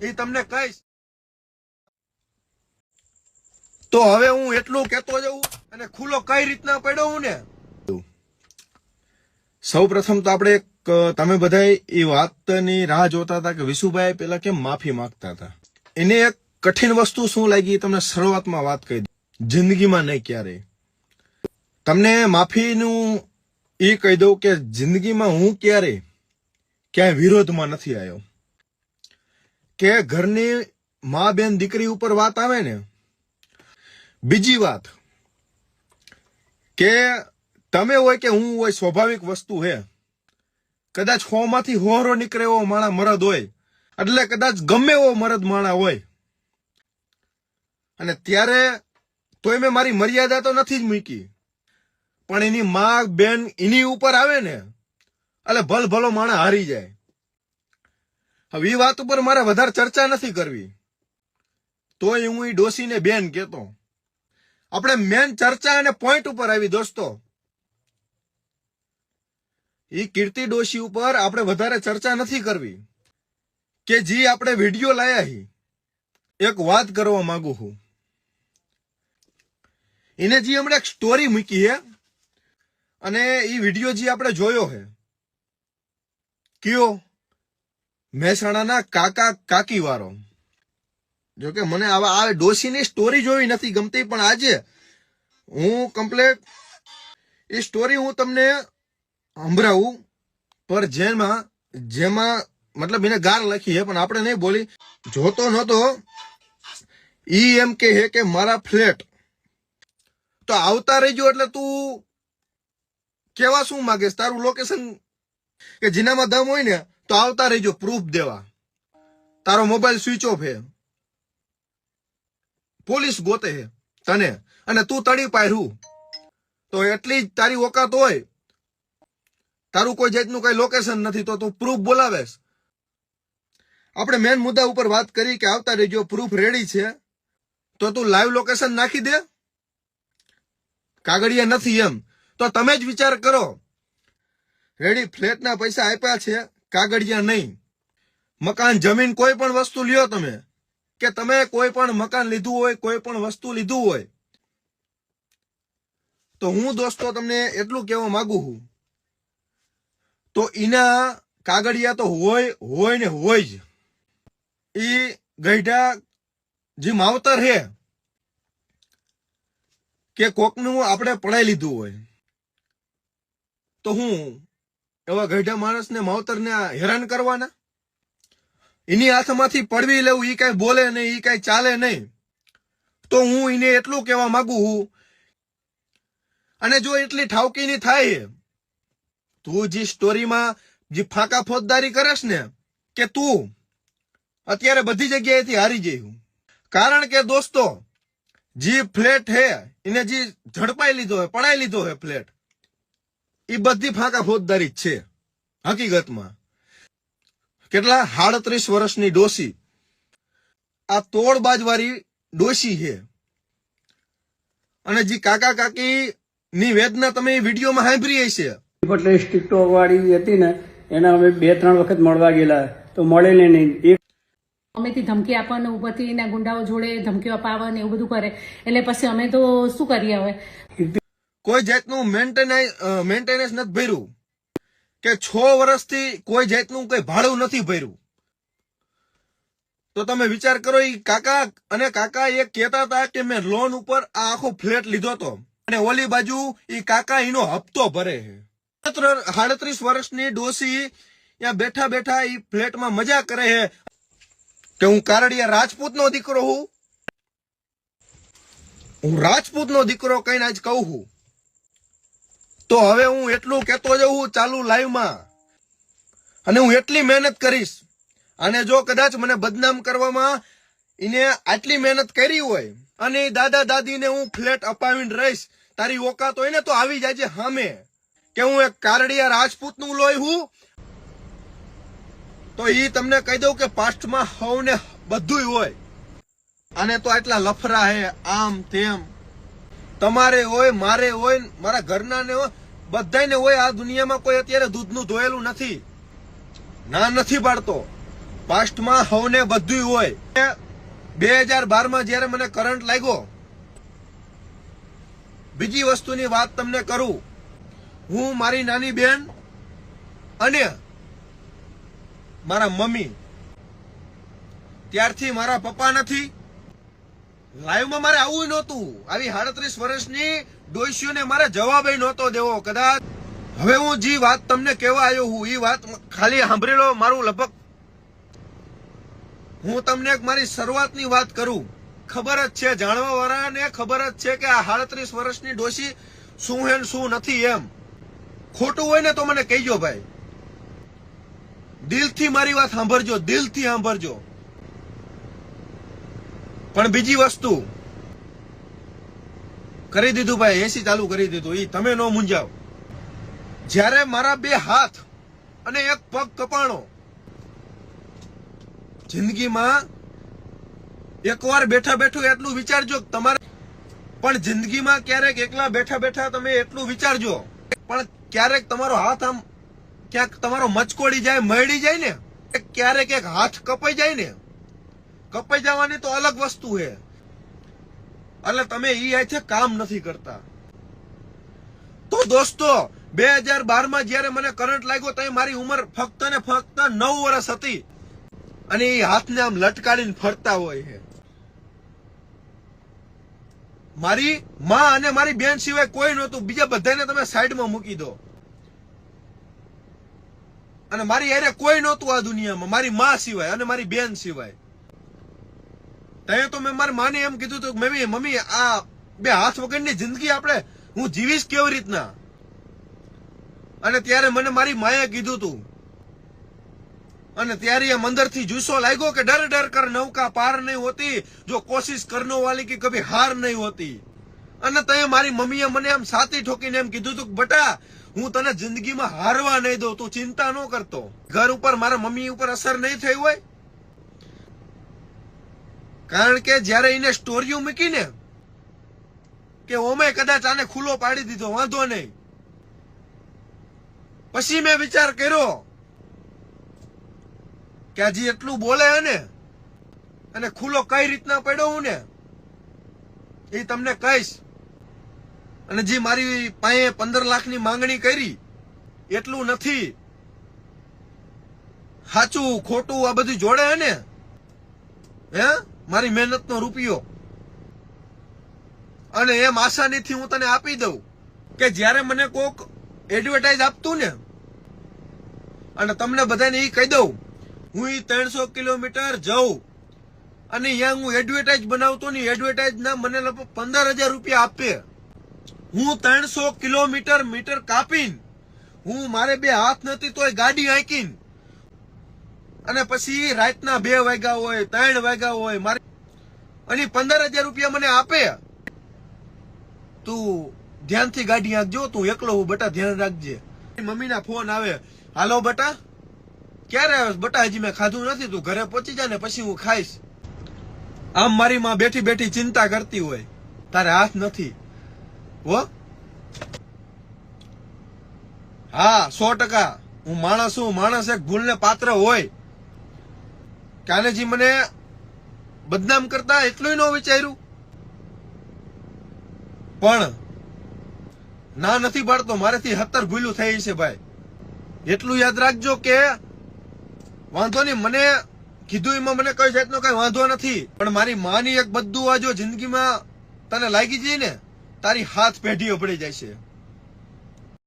એ તમને કહીશ. તો હવે હું એટલું કહેતો જઉં અને ખુલ્લો કઈ રીતના પડ્યો હું ને. સૌ પ્રથમ તો આપણે તમે બધા એ વાતની રાહ જોતા હતા કે વિશુભાઈ પેલા કેમ માફી માંગતા હતા. એને એક કઠિન વસ્તુ શું લાગી તમને શરૂઆતમાં વાત કહી દઉં. જિંદગીમાં નહીં ક્યારેય તમને માફીનું એ કહી દઉં કે જિંદગીમાં હું ક્યાંય વિરોધમાં નથી આવ્યો. કે ઘરની મા બેન દીકરી ઉપર વાત આવે ને. બીજી વાત કે તમે હોય કે હું હોય સ્વાભાવિક વસ્તુ હે. કદાચ 100 માંથી 100 નીકળે એવો માણા મરદ હોય એટલે કદાચ ગમે એવો મરદ માણા હોય અને ત્યારે તોય મેં મારી મર્યાદા તો નથી જ મૂકી, પણ એની મા બેન એની ઉપર આવે ને એટલે ભલો માણા હારી જાય. હવે એ વાત ઉપર મારે વધારે ચર્ચા નથી કરવી, તોય હું એ ડોસીને બેન કહેતો. આપણે મેન ચર્ચા અને પોઈન્ટ ઉપર આવી દોસ્તો. એ કીર્તિ ડોશી ઉપર આપણે વધારે ચર્ચા નથી કરવી કે જે આપણે વિડીયો લાયા હી. એક વાત કરવા માંગુ છું. એને જે હમણાં એક સ્ટોરી મૂકી હે અને એ વિડીયો જે આપણે જોયો હે કયો મહેસાણાના કાકા કાકી વાળો. જોકે મને આ ડોશીની સ્ટોરી જોવી નથી ગમતી, પણ આજે હું કમ્પ્લેટ એ સ્ટોરી હું તમને સંભળાવું. પર જેમાં મતલબ એને ગાર લખી હે પણ આપણે નહીં બોલી. જોતો નતો ઈ એમ કે મારા ફ્લેટ તો આવતા રહીજો. એટલે તું કેવા શું માંગે તારું લોકેશન કે જેનામાં દમ હોય ને તો આવતા રહીજો પ્રૂફ દેવા. તારો મોબાઈલ સ્વિચ ઓફ હે, પોલીસ ગોતે હે તને અને તું તડી પાયરું તો એટલી જ તારી ઓકાત હોય. તારું કોઈ જાતનું કઈ લોકેશન નથી તો તું પ્રૂફ બોલાવેશ. આપણે મેન મુદ્દા ઉપર વાત કરી કે આવતા રહેજો, પ્રૂફ રેડી છે તો તું લાઈવ લોકેશન નાખી દે. કાગળિયા નથી એમ તો તમે જ વિચાર કરો. રેડી ફ્લેટના પૈસા આપ્યા છે, કાગળિયા નહીં. મકાન જમીન કોઈ પણ વસ્તુ લ્યો તમે કે તમે કોઈ પણ મકાન લીધું હોય, કોઈ પણ વસ્તુ લીધું હોય તો હું દોસ્તો તમને એટલું કહેવા માંગુ છું તો એના કાગળિયા તો હોય ને હોય જ. એ ગઈઢા જે માવતર હે કે કોકનું આપણે પડાઈ લીધું હોય તો હું એવા ગઈઢા માણસને માવતરને હેરાન કરવાના. એની હાથમાંથી પડવી લેવું, એ કઈ બોલે નહીં, એ કઈ ચાલે નહીં. તો હું એને એટલું કહેવા માંગુ છું. અને જો એટલી ઠાવકીની થાય તું જે સ્ટોરીમાં જે ફાંકા ફોજદારી કરેશ ને કે તું અત્યારે બધી જગ્યાએથી હારી જઈ. કારણ કે દોસ્તો જે ફ્લેટ હે એને જે ઝડપાઈ લીધો હે, પડાઈ લીધો હે ફ્લેટ, એ બધી ફાંકા ફોજદારી જ છે હકીકતમાં. કેટલા 37 વર્ષની ડોશી, આ તોડબાજ વાળી ડોશી છે. અને જે કાકા કાકી ની વેદના તમે વિડીયોમાં સાંભળી હશે. એટલે સ્ટીકટો વાળી હતી ને એના અમે 2-3 વખત મળવા ગયેલા તો મળેલે નહીં. અમેથી ધમકી આપવાનું ઉપરથી એના ગુંડાઓ જોડે ધમકીઓ અપાવવાની એવું બધું કરે એટલે પછી અમે તો શું કરીએ હવે. કોઈ જાતનું મેન્ટેનન્સ નથી ભર્યું કે 6 વર્ષથી કોઈ જાતનું કઈ ભાડું નથી ભર્યું. તો તમે વિચાર કરો. એ કાકા એ કહેતા હતા કે મેં લોન ઉપર આ આખો ફ્લેટ લીધો હતો અને ઓલી બાજુ એ કાકા એનો હપ્તો ભરે છે. 37 વર્ષની ડોશી ત્યાં બેઠા બેઠા એ ફ્લેટમાં મજા કરે છે કે હું કારડિયા રાજપૂતનો દીકરો હું રાજપૂતનો દીકરો કહીને આજ કહું છું. તો હવે હું એટલું કહેતો જઉં ચાલુ લાઈવમાં અને હું એટલી મહેનત કરીશ. અને જો કદાચ મને બદનામ કરવામાં એને આટલી મહેનત કરી હોય અને દાદા દાદીને હું ફ્લેટ અપાવીને રહીશ, તારી ઓકાત હોય ને તો આવી જાય છે સામે કે હું એક કારડિયા રાજપૂતનું લોહી હું. તો એ તમને કહી દઉં કે પાસ્ટમાં હવને બધું હોય. અને તો આટલા લફરા હે આમ તેમ તમારે હોય, મારે હોય, મારા ઘરના ને હોય, બધાને હોય. આ દુનિયામાં કોઈ અત્યારે દૂધનું ધોયેલું નથી. ના નથી પાડતો. પાસ્ટમાં હવને બધું હોય. 2012 જયારે મને કરંટ લાગ્યો, બીજી વસ્તુની વાત તમને કરું, હું મારી નાની બેન અને મારા મમ્મી, ત્યારથી મારા પપ્પા નથી. લાઈવમાં મારે આવવું નહોતું. આવી 37 વર્ષની ડોશીઓને મારે જવાબ નહોતો દેવો કદાચ. હવે હું જે વાત તમને કહેવા આવ્યો હું, એ વાત ખાલી સાંભળી લો. મારું લગભગ હું તમને એક મારી શરૂઆતની વાત કરું. ખબર જ છે, જાણવા વાળાને ખબર જ છે કે આ 37 વર્ષની ડોશી શું હે ને શું નથી. એમ ખોટું હોય ને તો મને કહેજો ભાઈ. દિલથી મારી વાત સાંભળજો, દિલથી સાંભળજો. પણ બીજી વસ્તુ કરી દીધું ભાઈ, 80 ચાલુ કરી દીધું. એ તમે ન મૂંઝાવ. જ્યારે મારા 2 હાથ અને 1 પગ કપાણો, જિંદગીમાં એકવાર બેઠા બેઠું એટલું વિચારજો કે તમારે પણ જિંદગીમાં ક્યારેક એકલા બેઠા બેઠા તમે એટલું વિચારજો, પણ ક્યારેક તમારો હાથ આમ ક્યાંક તમારો મચકોડી જાય, મળી જાય ને, ક્યારેક એક હાથ કપાઈ જાય ને, કપાઈ જવાની તો અલગ વસ્તુ છે. એટલે તમે ઈ છે કામ નથી કરતા. તો દોસ્તો 2012 જયારે મને કરંટ લાગ્યો તો મારી ઉંમર ફક્ત ને ફક્ત 9 વર્ષ હતી અને એ હાથને આમ લટકાડીને ફરતા હોય છે. મારી માં અને મારી બેન સિવાય કોઈ નહોતું. બીજા બધાને તમે સાઈડમાં મૂકી દો અને મારી હારે કોઈ નહોતું આ દુનિયામાં, મારી માં સિવાય અને મારી બેન સિવાય. ત્યાં તો મેં મારી માને એમ કીધું હતું કે મમ્મી આ 2 હાથ વગરની જિંદગી આપણે હું જીવીશ કેવી રીતના. અને ત્યારે મને મારી માએ કીધું હતું અને ત્યારે એમ અંદરથી જુસ્સો લાગ્યો કે ડર ડર કર નૌકા પાર નહીં હોતી, જો કોશિશ કરનો વાલી की કભી હાર નહીં હોતી. અને ત્યાં મારી મમ્મીએ મને આમ સાતી ઠોકીને એમ કીધું હતું કે બેટા હું તને જિંદગીમાં હારવા નહીં દઉં, તું ચિંતા ન કરતો. ઘર ઉપર મારા મમ્મી ઉપર અસર નહીં થઈ હોય, કારણ કે જયારે એને સ્ટોરીઓ મૂકીને કે ઓમે કદાચ આને ખુલ્લો પાડી દીધો, વાંધો નહીં. પછી મેં વિચાર કર્યો કે હજી એટલું બોલે ને અને ખુલ્લો કઈ રીતના પડ્યો હું ને એ તમને કહીશ. અને જે મારી પાસે 15 લાખની માંગણી કરી એટલું નથી. સાચું ખોટું આ બધું જોડે ને, હે મારી મહેનતનો રૂપિયો. અને એમ આસાનીથી હું તને આપી દઉં કે જ્યારે મને કોક એડવર્ટાઇઝ આપતું ને, અને તમને બધાને એ કહી દઉં હું 300 કિલોમીટર જાઉં અને અહીંયા હું એડવર્ટાઇઝ બનાવતો ને, એડવર્ટાઇઝ ના મને લગભગ 15,000 રૂપિયા આપે. હું 300 કિલોમીટર મીટર કાપીને, હું મારે 2 હાથ નથી તોય ગાડી આંકીને, અને પછી રાતના 2 વાગ્યા હોય 3 વાગ્યા હોય મારે, અને 15,000 રૂપિયા મને આપે. તું ધ્યાનથી ગાડી આંકજો, તું એકલો હું બટા ધ્યાન રાખજે. મમ્મીના ફોન આવે, હાલો બટા ક્યારે આવે? બટા હજી મેં ખાધું નથી, તું ઘરે પહોંચી જા ને પછી હું ખાઈશ. આમ મારી માં બેઠી બેઠી ચિંતા કરતી હોય, તારે હાથ નથી હો. હા 100% હું માણસ છું. માણસ એક ભૂલને પાત્ર હોય. કાનેજી મને બદનામ કરતા એટલું ન વિચાર્યું, પણ ના નથી પાડતો. મારેથી 17 ભૂલું થઈ છે ભાઈ. એટલું યાદ રાખજો કે વાંધો નહીં, મને કીધું એમાં મને કઈ જાતનો કઈ વાંધો નથી, પણ મારી માની એક બધું આ જો જિંદગીમાં તને લાગી જાય ને, તારી હાથ પેઢીઓ પડી જાય છે.